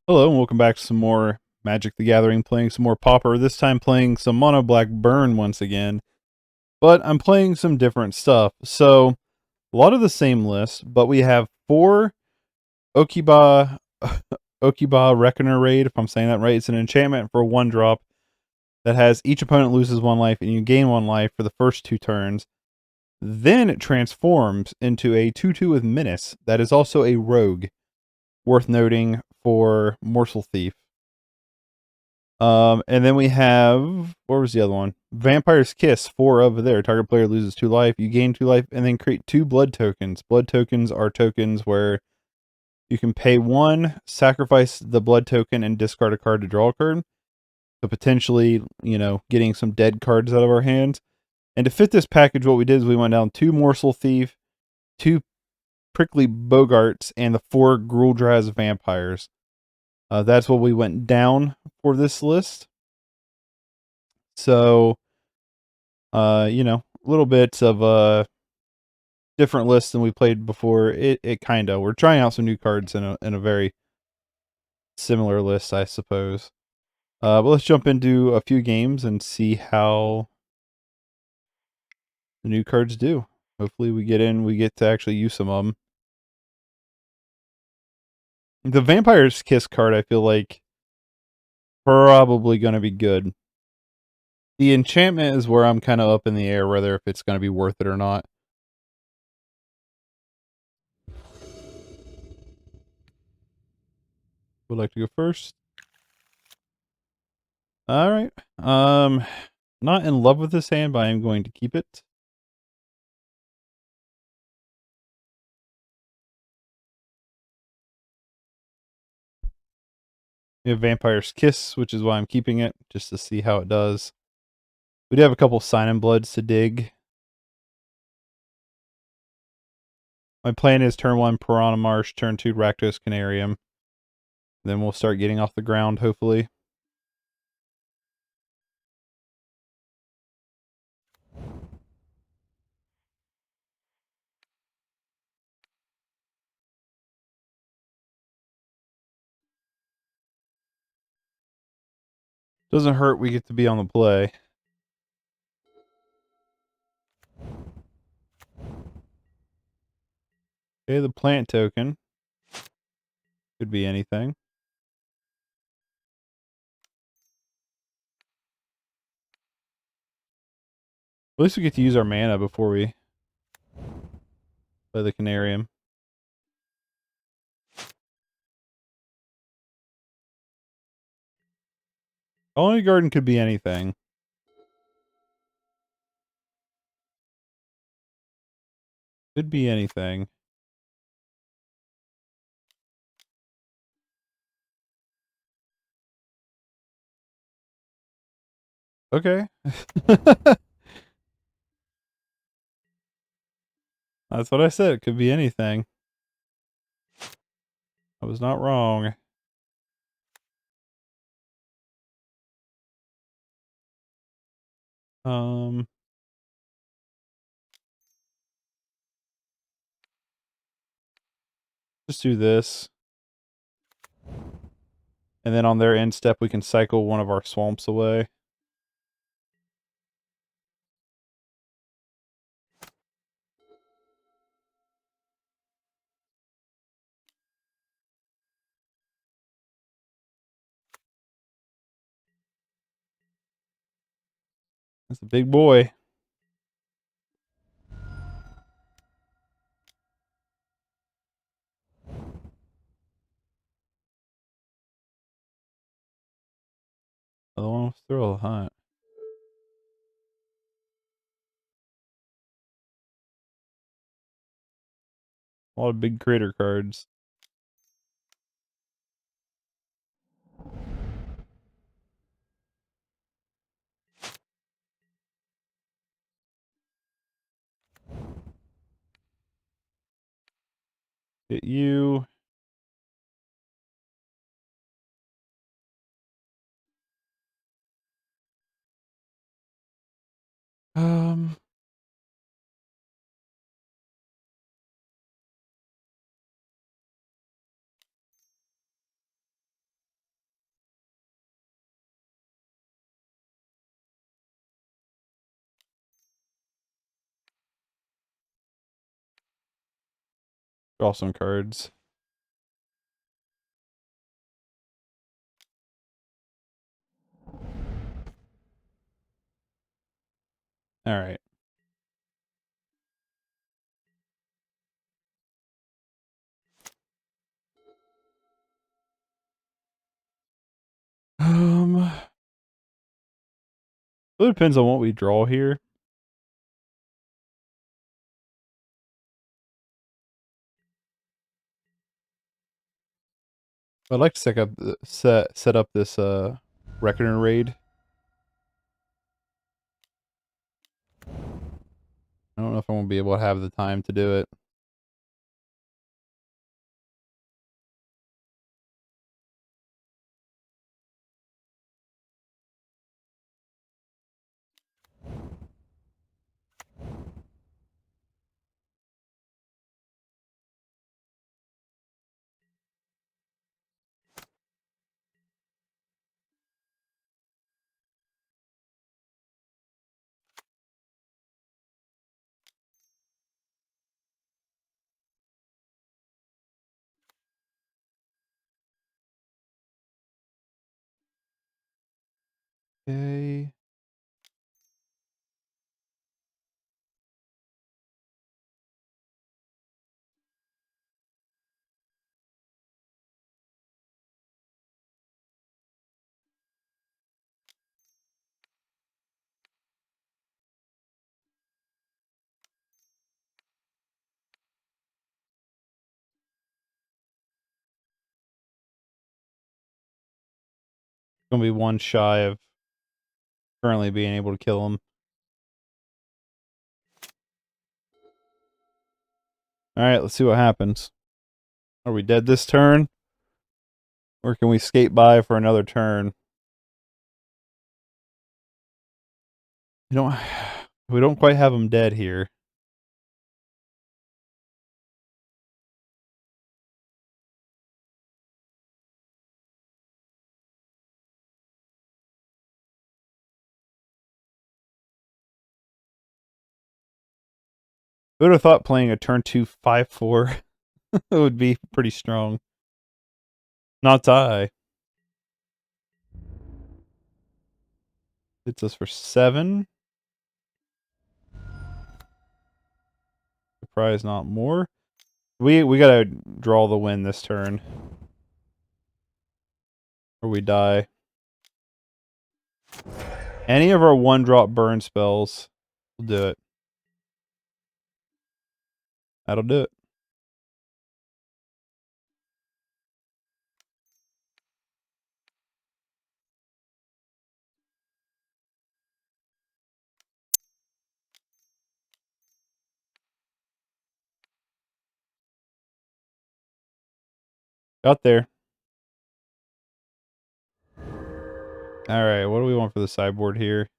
Hello and welcome back to some more Magic the Gathering, playing some more Pauper, this time playing some Mono Black Burn once again. But I'm playing some different stuff. So, a lot of the same list, but we have 4 Okiba Okiba Reckoner Raid, if I'm saying that right. It's an enchantment for a 1-drop that has each opponent loses 1 life and you gain 1 life for the first 2 turns. Then it transforms into a 2/2 with Menace that is also a rogue, worth noting for Morsel Thief. And then we have, what was the other one? Vampire's Kiss, 4 over there. Target player loses 2 life. You gain 2 life, and then create 2 blood tokens. Blood tokens are tokens where you can pay 1, sacrifice the blood token, and discard a card to draw a card. So potentially, getting some dead cards out of our hands. And to fit this package, what we did is we went down 2 Morsel Thief, 2 Prickly Boggarts, and the 4 Gruuldraz Vampires. That's what we went down for this list. So, a little bit of a different list than we played before. It kind of, we're trying out some new cards in a very similar list, I suppose. But let's jump into a few games and see how the new cards do. Hopefully we get to actually use some of them. The Vampire's Kiss card, I feel like, probably going to be good. The enchantment is where I'm kind of up in the air, whether if it's going to be worth it or not. Would like to go first? All right. Not in love with this hand, but I am going to keep it. We have Vampire's Kiss, which is why I'm keeping it, just to see how it does. We do have a couple Sign and Bloods to dig. My plan is turn 1 Piranha Marsh, turn 2 Rakdos Carnarium. Then we'll start getting off the ground, hopefully. Doesn't hurt, we get to be on the play. Okay, the plant token. Could be anything. At least we get to use our mana before we play the Canarium. Colony Garden could be anything. Could be anything. Okay. That's what I said. It could be anything. I was not wrong. Just do this. And then on their end step, we can cycle one of our swamps away. That's a big boy. Other one was Thrill of the Hunt. A lot of big critter cards. Hit you. Um. Draw some cards. All right. It depends on what we draw here. I'd like to set up this Reckoner raid. I don't know if I won't be able to have the time to do it. Okay. Gonna be one shy of currently being able to kill him. Alright, let's see what happens. Are we dead this turn? Or can we skate by for another turn? We don't quite have him dead here. Who would have thought playing a turn 2 5/4 would be pretty strong? Not I. Hits us for 7. Surprise, not more. We gotta draw the win this turn. Or we die. Any of our 1-drop burn spells will do it. That'll do it. Got there. Alright, what do we want for the sideboard here?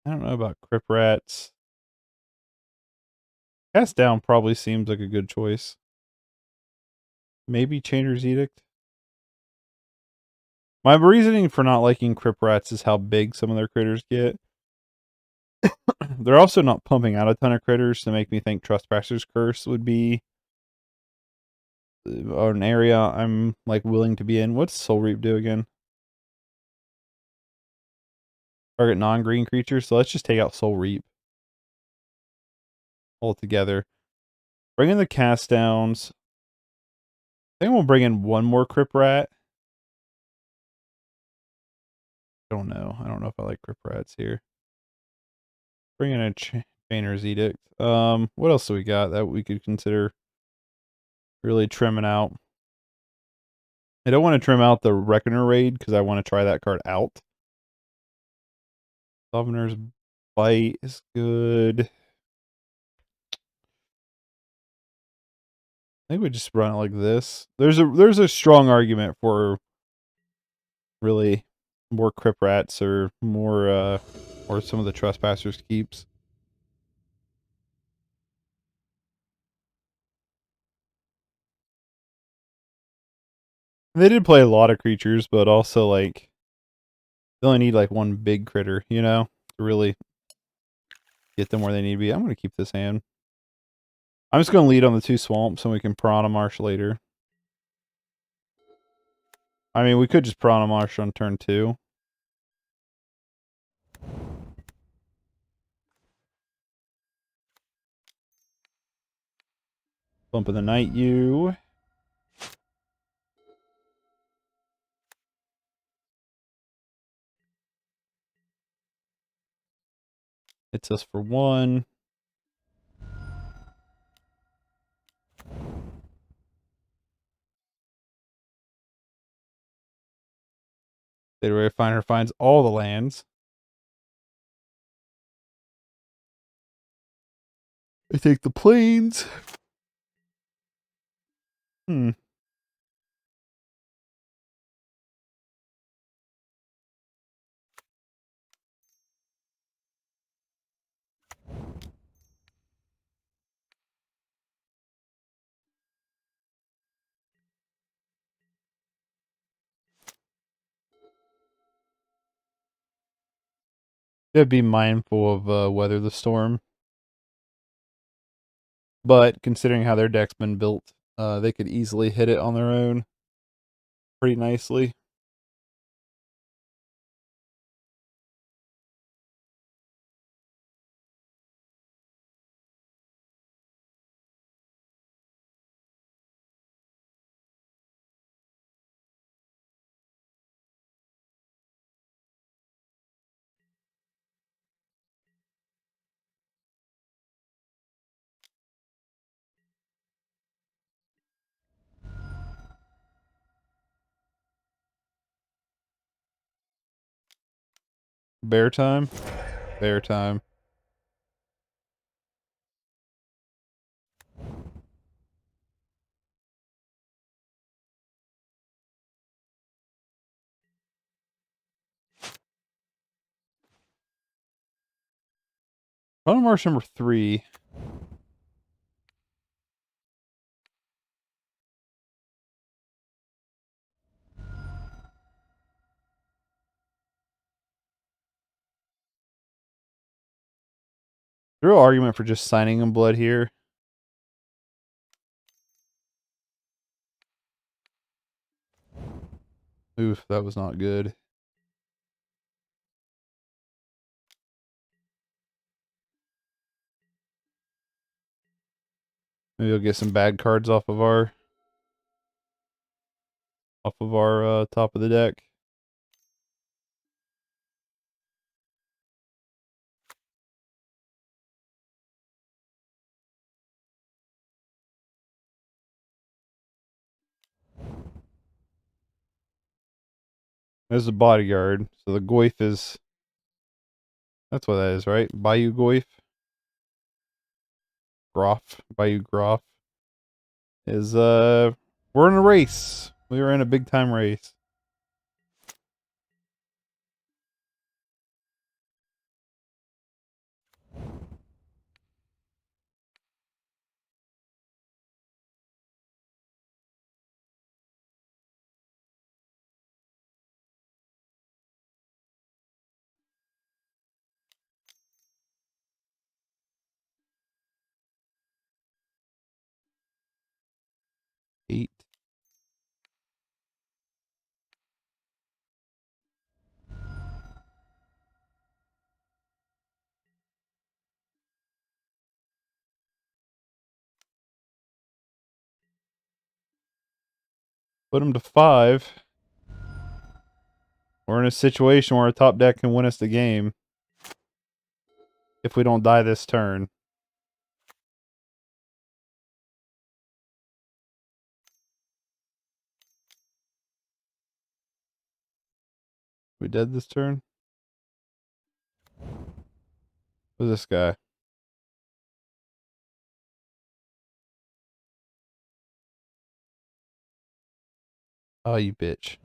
I don't know about Crypt Rats. Cast Down probably seems like a good choice. Maybe Chainer's Edict. My reasoning for not liking Crypt Rats is how big some of their critters get. They're also not pumping out a ton of critters to make me think Trespasser's Curse would be an area I'm like willing to be in. What's Soul Reap do again? Target non-green creatures. So let's just take out Soul Reap altogether. Bring in the cast downs. I think we'll bring in one more Crypt Rat. I don't know. I don't know if I like Crypt Rats here. Bring in a Chainer's Edict. What else do we got that we could consider really trimming out? I don't want to trim out the Reckoner raid because I want to try that card out. Summoner's Bite is good. I think we just run it like this. There's a strong argument for really more Crypt Rats or more or some of the Trespassers keeps. They did play a lot of creatures, but also like they only need like one big critter, you know, to really get them where they need to be. I'm going to keep this hand. I'm just going to lead on the 2 swamps, and we can Piranha Marsh later. I mean, we could just Piranha Marsh on turn 2. Bumping the Night U. Hits us for 1. Sideboard Finder finds all the lands. I take the plains. That'd be mindful of Weather the Storm. But considering how their deck's been built, they could easily hit it on their own pretty nicely. Bear time? Bear time. Piranha Marsh number 3. Real argument for just signing him blood here. Oof, that was not good. Maybe we'll get some bad cards off of our top of the deck. There's the bodyguard. So the Goyf is... That's what that is, right? Bayou Goyf. Groff. Bayou Groff. Is, we're in a race. We are in a big time race. Eight. Put him to 5. We're in a situation where our top deck can win us the game. If we don't die this turn. We dead this turn? Who's this guy? Oh, you bitch.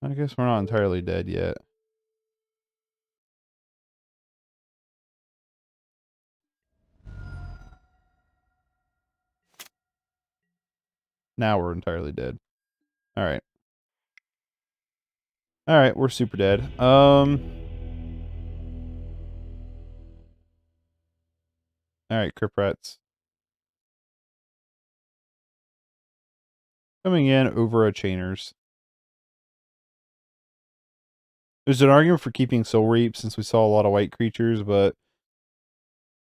I guess we're not entirely dead yet. Now we're entirely dead. Alright. Alright, we're super dead. Alright, Crypt Rats. Coming in over a Chainers. There's an argument for keeping Soul Reap since we saw a lot of white creatures, but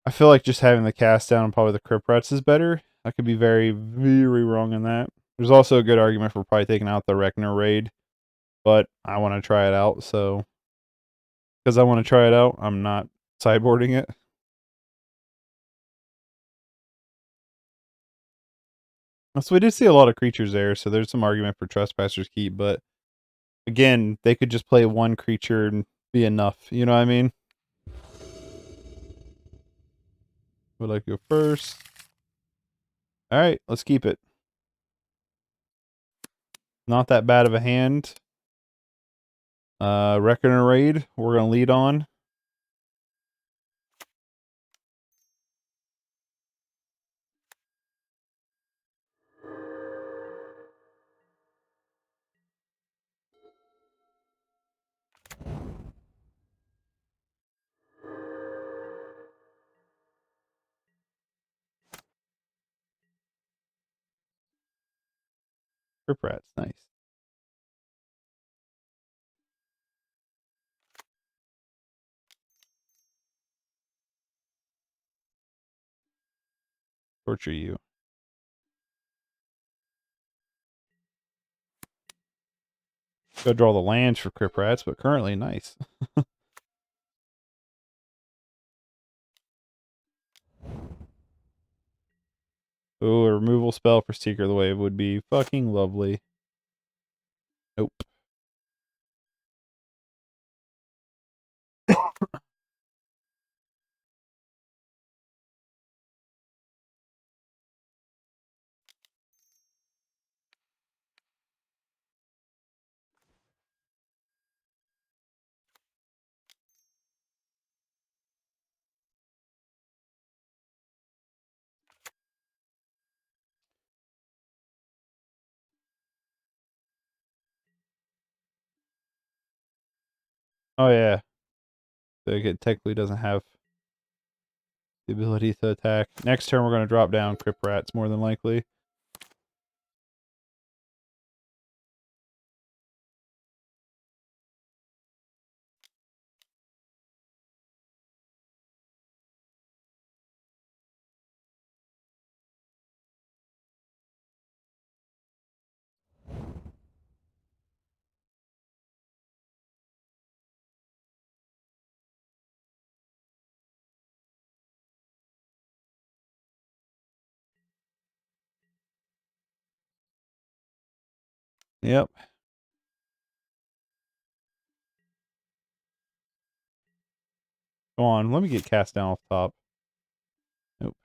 I feel like just having the cast down on probably the Crypt Rats is better. I could be very, very wrong on that. There's also a good argument for probably taking out the Rekner raid, but I want to try it out, so because I want to try it out, I'm not sideboarding it. So we did see a lot of creatures there, so there's some argument for Trespasser's Keep, but again, they could just play one creature and be enough, you know what I mean? Would like to go first. Alright, let's keep it. Not that bad of a hand. Reckoner Raid, we're gonna lead on. Crypt Rats, nice. Torture you. Go draw the lands for Crypt Rats, but currently nice. Oh, a removal spell for Seeker of the Wave would be fucking lovely. Nope. Oh yeah. It technically doesn't have the ability to attack. Next turn we're going to drop down Crypt Rats more than likely. Yep. Go on, let me get cast down off top. Nope.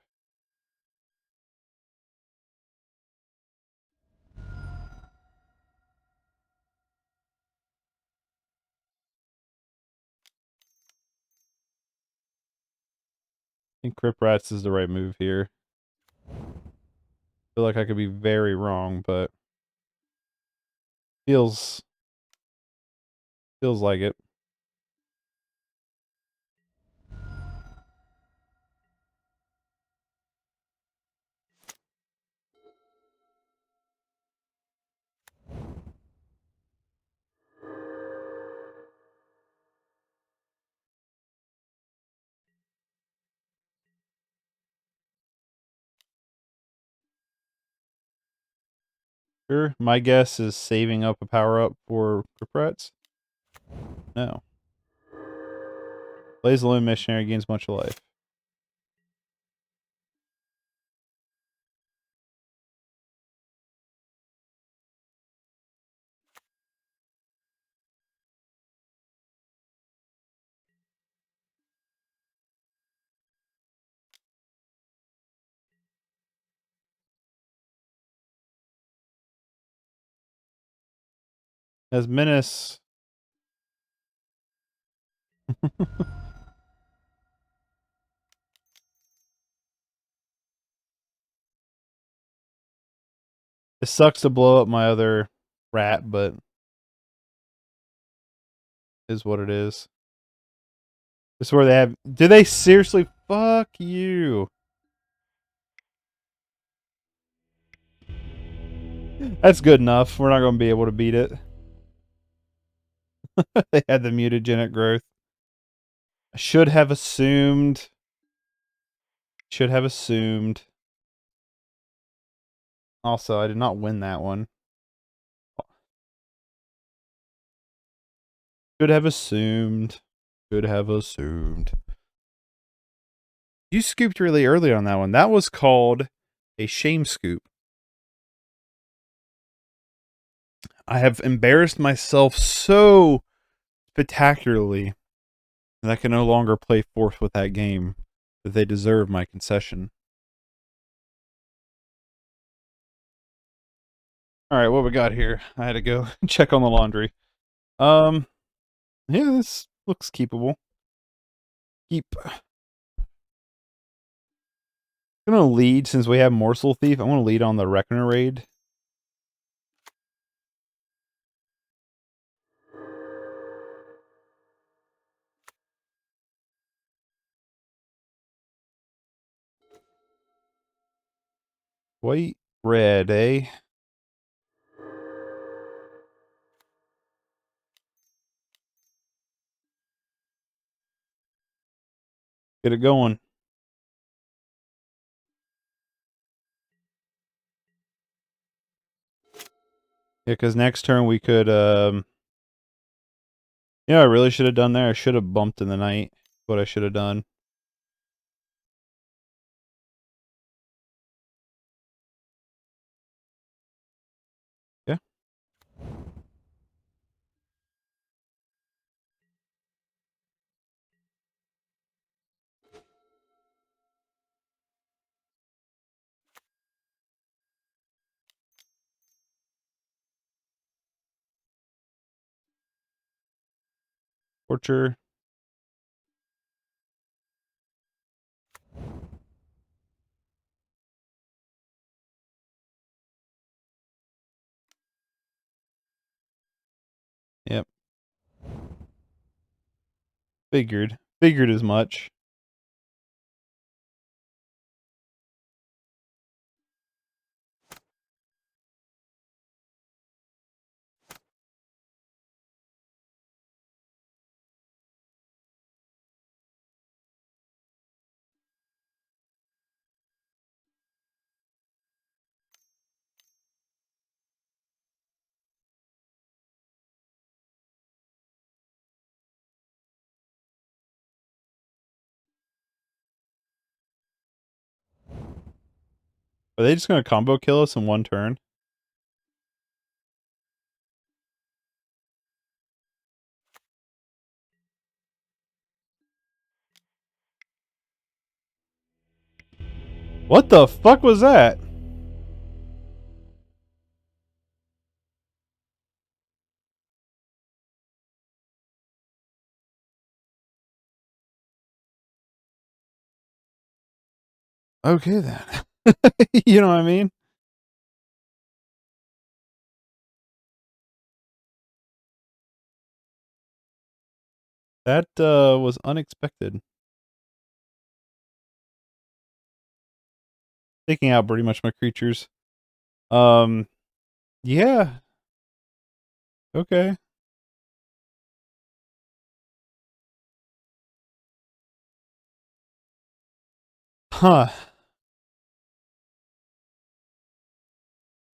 I think Crypt Rats is the right move here. Feel like I could be very wrong, but feels like it. Sure. My guess is saving up a power up for Crypt Rats. No. Plays the Lone Missionary, gains much life. As Menace. It sucks to blow up my other rat, but is what it is. This is where they have. Do they seriously? Fuck you. That's good enough. We're not going to be able to beat it. They had the mutagenic growth. I should have assumed. Should have assumed. Also, I did not win that one. Should have assumed. Should have assumed. You scooped really early on that one. That was called a shame scoop. I have embarrassed myself so spectacularly that I can no longer play fourth with that game, that they deserve my concession. Alright, what we got here? I had to go check on the laundry. Yeah, this looks keepable. Keep. I'm gonna lead, since we have Morsel Thief, I'm gonna lead on the Reckoner raid. White, red, eh? Get it going. Yeah, because next turn we could, yeah, I really should have done there. I should have bumped in the night. What I should have done. Yeah. Torture. Yep. Figured. Figured as much. Are they just gonna combo kill us in one turn? What the fuck was that? Okay then. You know what I mean? That was unexpected. Taking out pretty much my creatures. Yeah. Okay. Huh.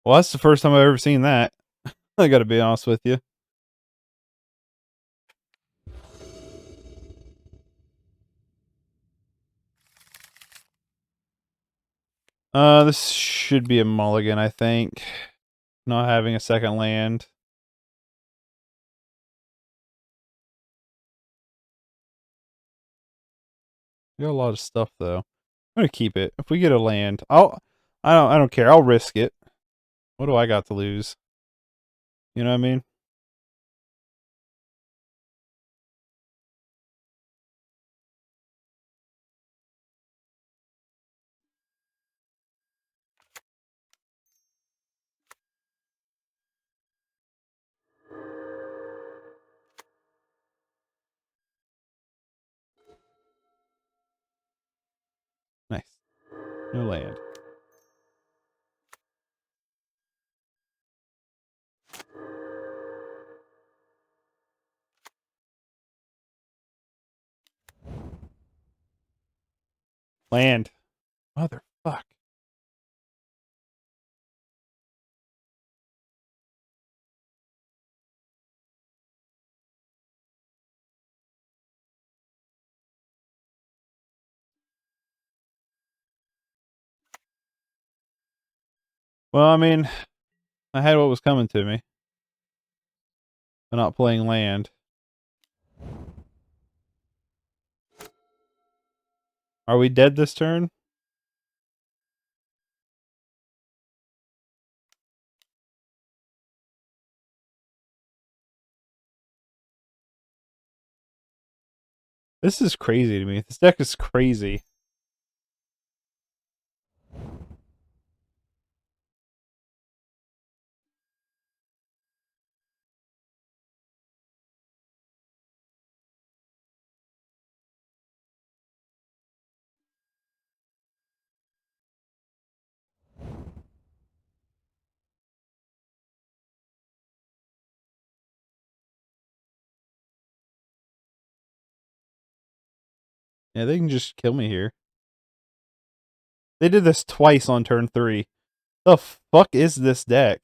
Well, that's the first time I've ever seen that. I gotta be honest with you. This should be a mulligan, I think. Not having a second land. We got a lot of stuff though. I'm gonna keep it. If we get a land, I don't care. I'll risk it. What do I got to lose? You know what I mean? No land. Land. Motherfuck. Well, I mean, I had what was coming to me. I'm not playing land. Are we dead this turn? This is crazy to me. This deck is crazy. Yeah, they can just kill me here. They did this twice on turn 3. The fuck is this deck?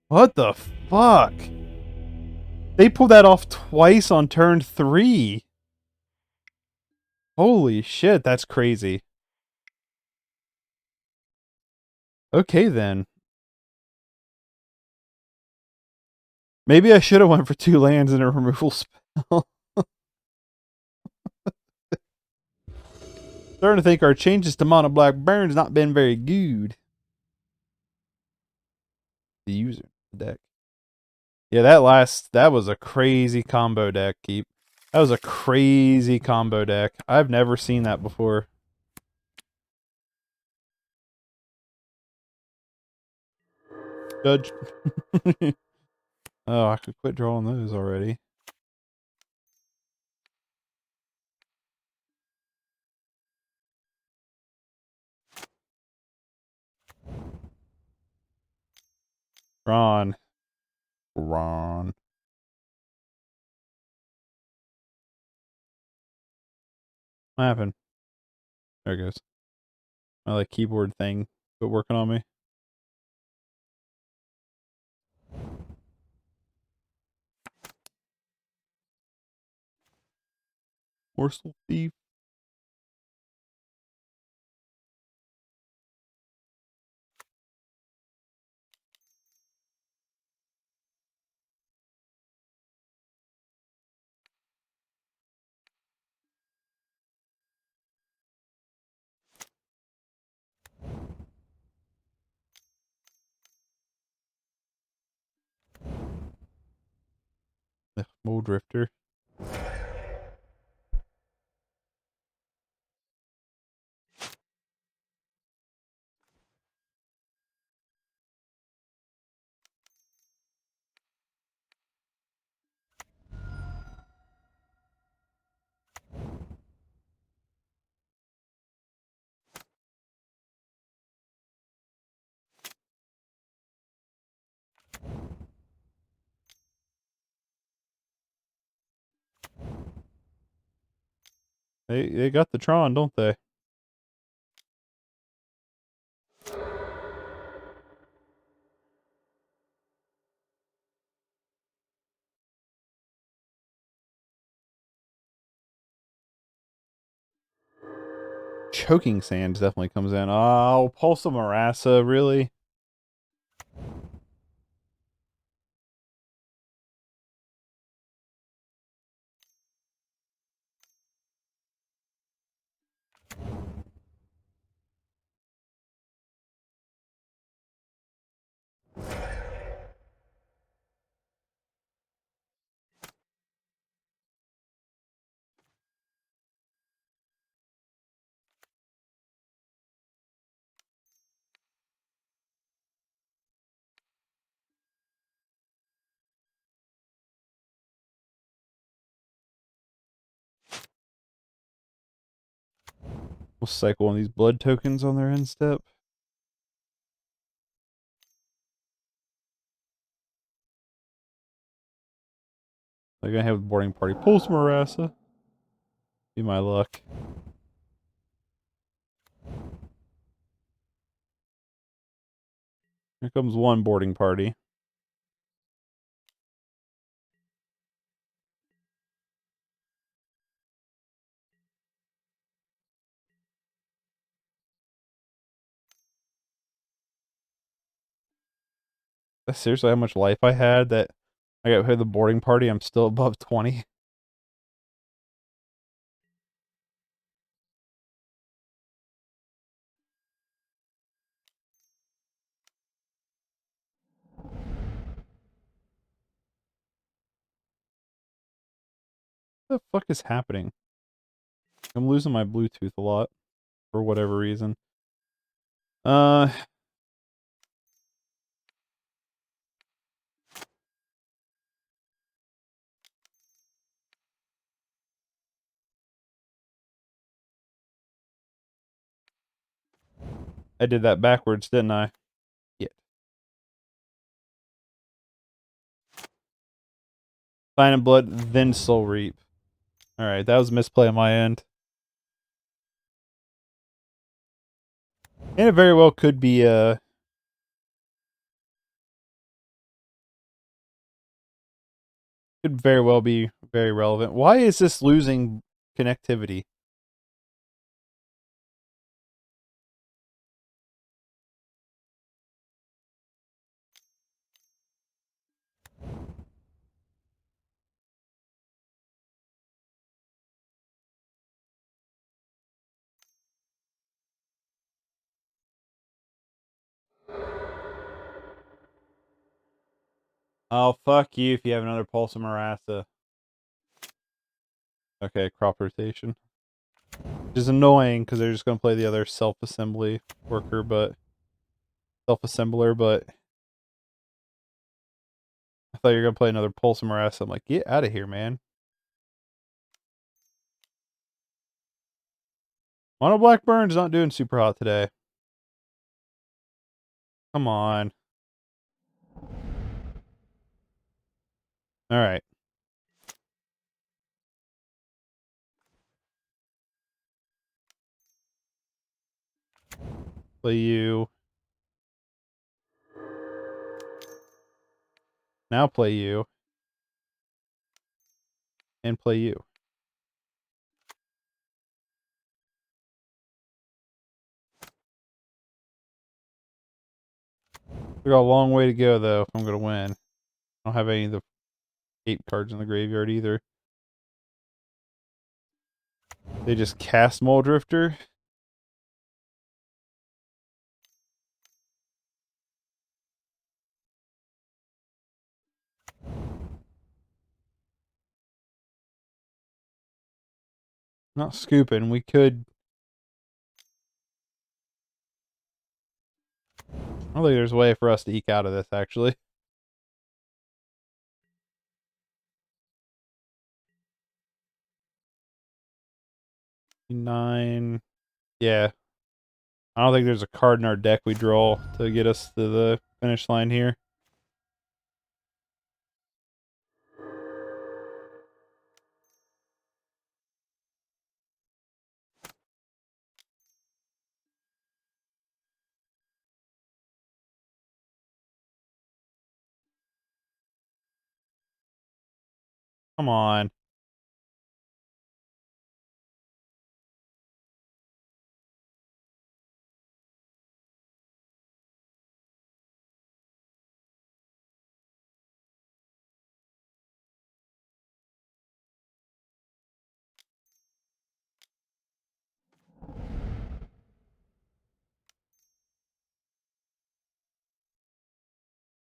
What the fuck? They pulled that off twice on turn 3. Holy shit, that's crazy. Okay then. Maybe I should have went for 2 lands and a removal spell. Starting to think our changes to mono black burn's not been very good. The user deck. Yeah, that was a crazy combo deck, Keep. That was a crazy combo deck. I've never seen that before. Judge. Oh, I could quit drawing those already. Ron. Ron. What happened? There it goes. My like keyboard thing quit working on me. Morsel Thief. Mold Drifter. They got the Tron, don't they? Choking Sands definitely comes in. Oh, Pulsa Marassa, really? We'll cycle one of these blood tokens on their end step. They're gonna have a boarding party. Pulse Marassa. Be my luck. Here comes one boarding party. That's seriously how much life I had that I got hit the boarding party. I'm still above 20. What the fuck is happening? I'm losing my Bluetooth a lot for whatever reason. I did that backwards, didn't I? Yeah. Sign of Blood, then Soul Reap. Alright, that was a misplay on my end. And it very well could be, could very well be very relevant. Why is this losing connectivity? Oh, fuck you if you have another Pulse of Marassa. Okay, crop rotation. Which is annoying because they're just going to play the other self-assembly worker, but... Self-assembler, but... I thought you were going to play another Pulse of Marassa. I'm like, get out of here, man. Mono Blackburn's not doing super hot today. Come on. Alright. Play you. Now play you. And play you. We got a long way to go, though, if I'm going to win. I don't have any of the 8 cards in the graveyard, either. They just cast Muldrifter. Not scooping. We could... I don't think there's a way for us to eke out of this, actually. Nine. Yeah. I don't think there's a card in our deck we draw to get us to the finish line here. Come on.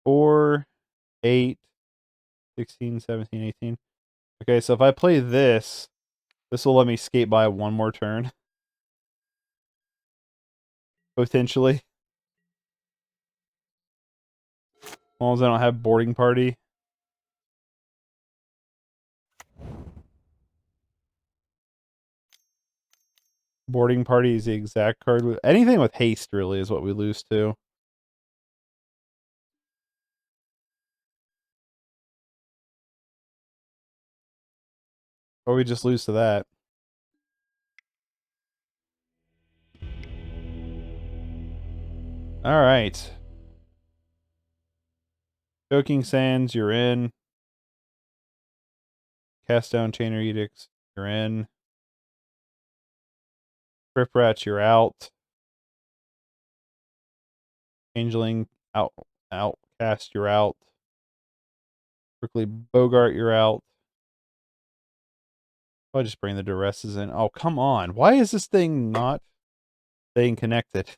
Four, 8, 16, 17, 18. Okay, so if I play this, this will let me skate by one more turn. Potentially. As long as I don't have boarding party. Boarding party is the exact card. With anything with haste, really, is what we lose to. Or we just lose to that. Alright. Chocking Sands, you're in. Cast down Chainer Edicts, you're in. Crypt Rats, you're out. Changeling Outcast, you're out. Prickly Boggart, you're out. I'll just bring the Duresses in. Oh, come on. Why is this thing not staying connected?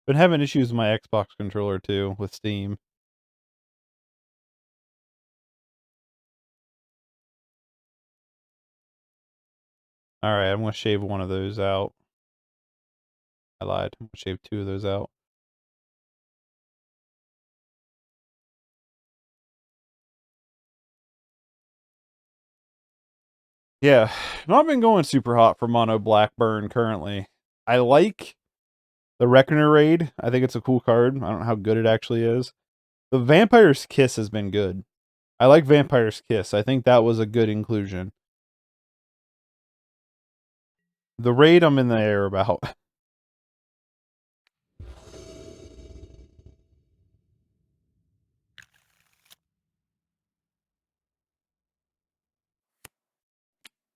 Been having issues with my Xbox controller too, with Steam. Alright, I'm going to shave one of those out. I lied. I'm going to shave two of those out. Yeah, not been going super hot for Mono Blackburn currently. I like the Reckoner Raid. I think it's a cool card. I don't know how good it actually is. The Vampire's Kiss has been good. I like Vampire's Kiss. I think that was a good inclusion. The Raid I'm in the air about.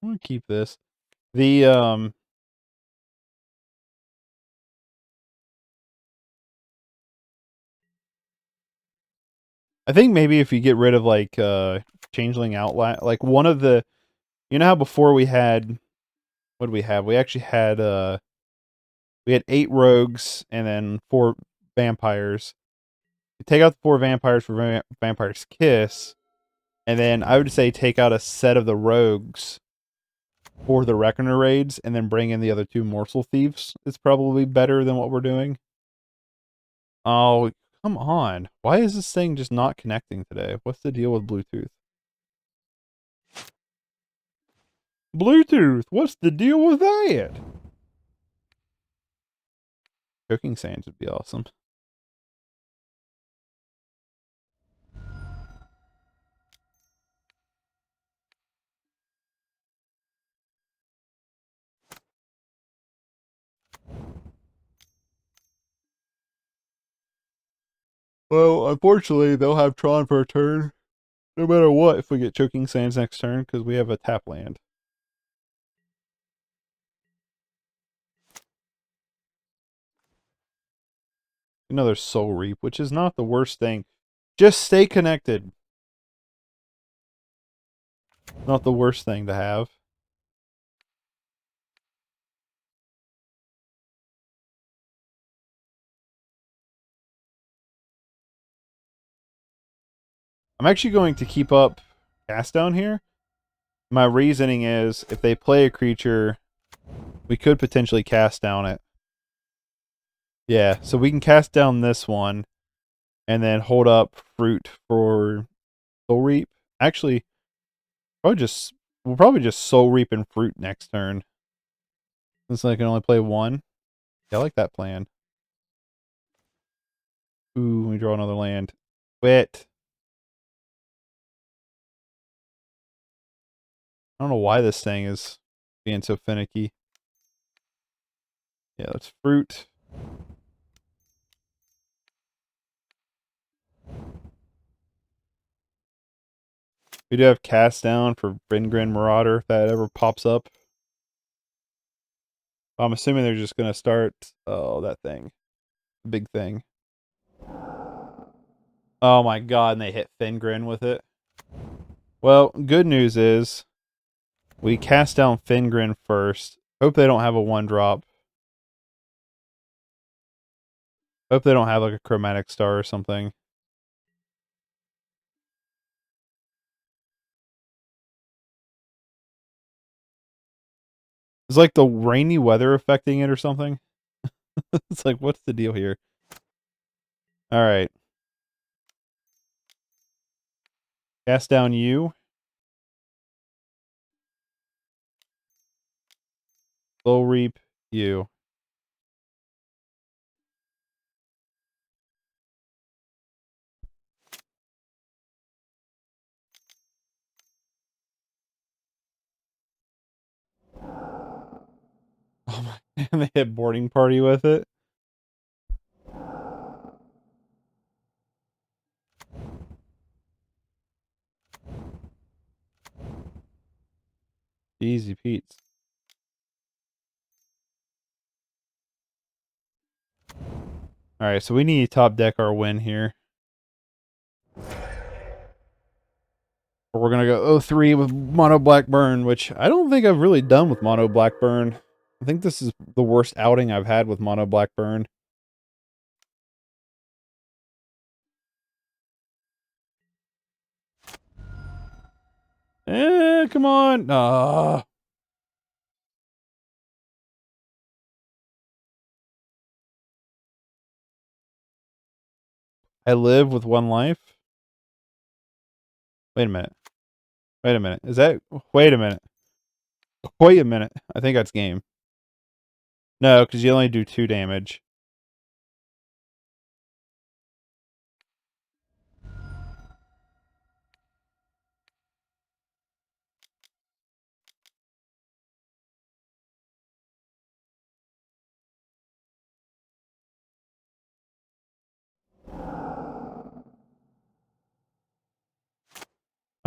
I'm gonna keep this. The I think maybe if you get rid of like Changeling Outlet, like one of the, you know how before we had, what did we have? We actually had we had 8 rogues and then 4 vampires. You take out the 4 vampires for Vampire's Kiss, and then I would say take out a set of the rogues for the Reckoner raids, and then bring in the other 2 Morsel Thieves. It's probably better than what we're doing. Oh, come on. Why is this thing just not connecting today? What's the deal with Bluetooth? Bluetooth, what's the deal with that? Chocking Sands would be awesome. Well, unfortunately, they'll have Tron for a turn, no matter what, if we get Choking Sands next turn, because we have a tap land. Another Soul Reap, which is not the worst thing. Just stay connected. Not the worst thing to have. I'm actually going to keep up Cast Down here. My reasoning is, if they play a creature, we could potentially cast down it. Yeah, so we can cast down this one, and then hold up Fruit for Soul Reap. Actually, we'll probably just Soul Reap and Fruit next turn. Since I can only play one. Yeah, I like that plan. Ooh, we draw another land. Quit. I don't know why this thing is being so finicky. Yeah, let's Fruit. We do have Cast Down for Vengrin Marauder if that ever pops up. I'm assuming they're just going to start, oh, that thing. Big thing. Oh my god, and they hit Fengrin with it. Well, good news is we cast down Fengrin first. Hope they don't have a 1-drop. Hope they don't have like a Chromatic Star or something. Is like the rainy weather affecting it or something? It's like, what's the deal here? Alright. Cast down you. Slow Reap you. Oh my, and they hit boarding party with it. Easy Pete's. Alright, so we need to top deck our win here. We're gonna go 0-3 with Mono Black Burn, which I don't think I've really done with Mono Black Burn. I think this is the worst outing I've had with Mono Black Burn. Come on. I live with 1 life. Wait a minute. Wait a minute. Is that... Wait a minute. Wait a minute. I think that's game. No, because you only do 2 damage.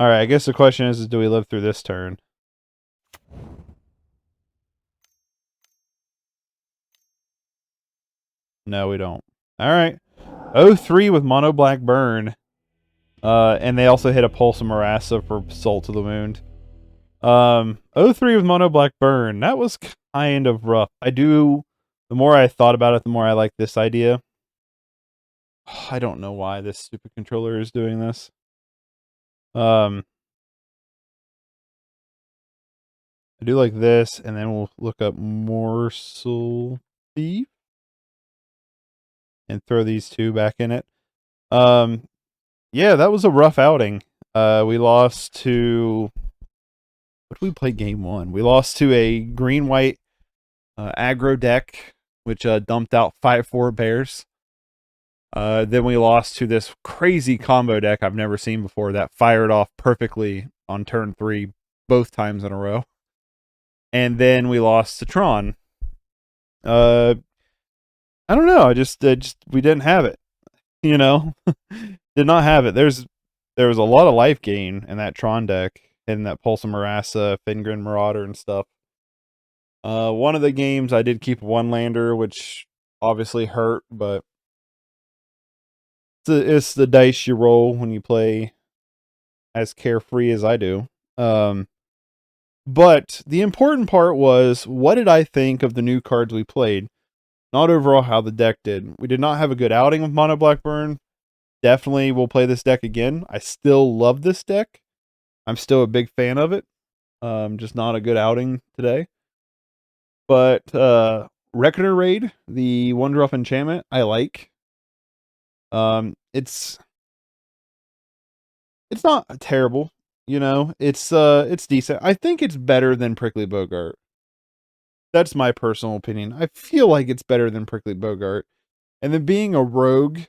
Alright, I guess the question is do we live through this turn? No, we don't. Alright. 0-3 with Mono Black Burn. And they also hit a Pulse of Marassa for Salt to the Wound. 0-3 with Mono Black Burn. That was kind of rough. The more I thought about it, the more I like this idea. I don't know why this stupid controller is doing this. I do like this, and then we'll look up Morsel Thief and throw these 2 back in it. Yeah, that was a rough outing. We lost to... What did we play game 1? We lost to a green-white aggro deck, which dumped out 5/4 bears. Then we lost to this crazy combo deck I've never seen before that fired off perfectly on turn 3 both times in a row. And then we lost to Tron. I don't know. I just we didn't have it. You know, did not have it. There was a lot of life gain in that Tron deck and that Pulse of Marassa, Fingrin Marauder and stuff. One of the games I did keep 1 lander, which obviously hurt, but it's the dice you roll when you play as carefree as I do. But the important part was, what did I think of the new cards we played? Not overall how the deck did. We did not have a good outing with Mono Black Burn. Definitely will play this deck again. I still love this deck. I'm still a big fan of it. Just not a good outing today. But Reckoner Raid, the 1-drop enchantment, I like. It's not terrible, you know. It's decent. I think it's better than Prickly Boggart. That's my personal opinion. I feel like it's better than Prickly Boggart. And then being a rogue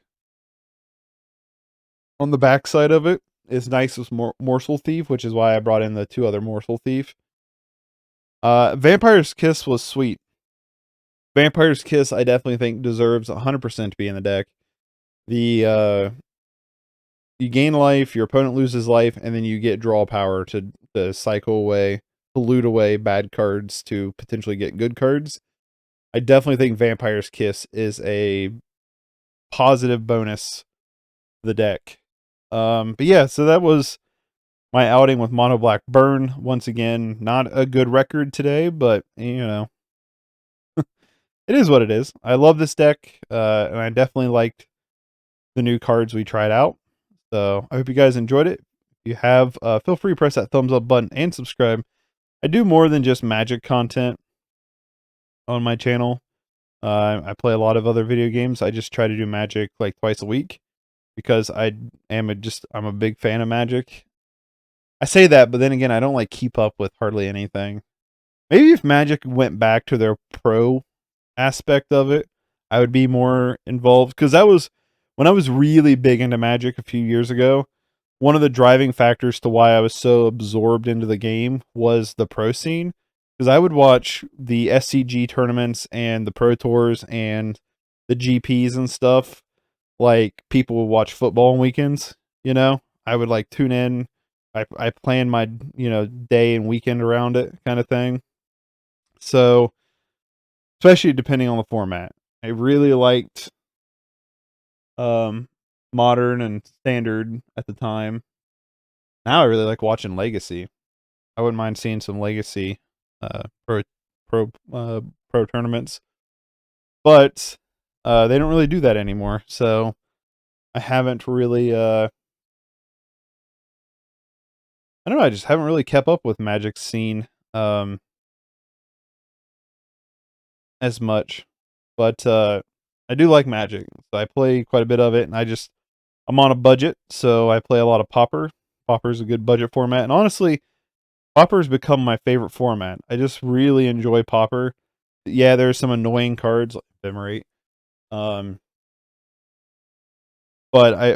on the backside of it is nice with Morsel Thief, which is why I brought in the 2 other Morsel Thief. Vampire's Kiss was sweet. Vampire's Kiss, I definitely think deserves 100% to be in the deck. You gain life, your opponent loses life, and then you get draw power to cycle away, to loot away bad cards to potentially get good cards. I definitely think Vampire's Kiss is a positive bonus to the deck. But yeah, so that was my outing with Mono Black Burn. Once again, not a good record today, but, you know, it is what it is. I love this deck, and I definitely liked the new cards we tried out. So I hope you guys enjoyed it. If you have, feel free to press that thumbs up button and subscribe. I do more than just Magic content on my channel. I play a lot of other video games. I just try to do Magic like twice a week because I'm a big fan of Magic. I say that, but then again, I don't like keep up with hardly anything. Maybe if Magic went back to their pro aspect of it, I would be more involved. Because that was when I was really big into Magic a few years ago. One of the driving factors to why I was so absorbed into the game was the pro scene. Because I would watch the SCG tournaments and the Pro Tours and the GPs and stuff like people would watch football on weekends, you know? I would like tune in. I plan my, day and weekend around it kind of thing. So, especially depending on the format. I really liked um modern and standard at the time. Now I really like watching Legacy. I wouldn't mind seeing some Legacy pro pro pro tournaments. But they don't really do that anymore. So, I haven't really I don't know, I just haven't really kept up with Magic's scene as much. But I do like Magic. So I play quite a bit of it, and I'm on a budget, so I play a lot of Pauper. Pauper's a good budget format, and honestly, Pauper's become my favorite format. I just really enjoy Pauper. Yeah, there's some annoying cards like Ephemerate. Um but I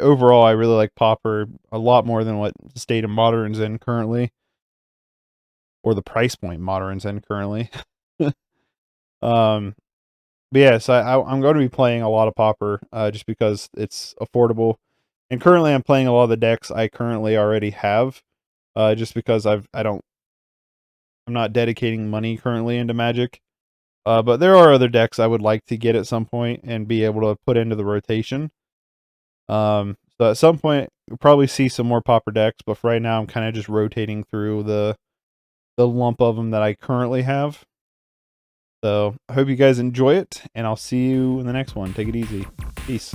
really like Pauper a lot more than what the state of Modern's in currently, or the price point Modern's in currently. um But yeah, so I'm going to be playing a lot of Pauper just because it's affordable. And currently I'm playing a lot of the decks I currently already have just because I'm not dedicating money currently into Magic. But there are other decks I would like to get at some point and be able to put into the rotation. So at some point you'll probably see some more Pauper decks, but for right now I'm kind of just rotating through the lump of them that I currently have. So I hope you guys enjoy it, and I'll see you in the next one. Take it easy. Peace.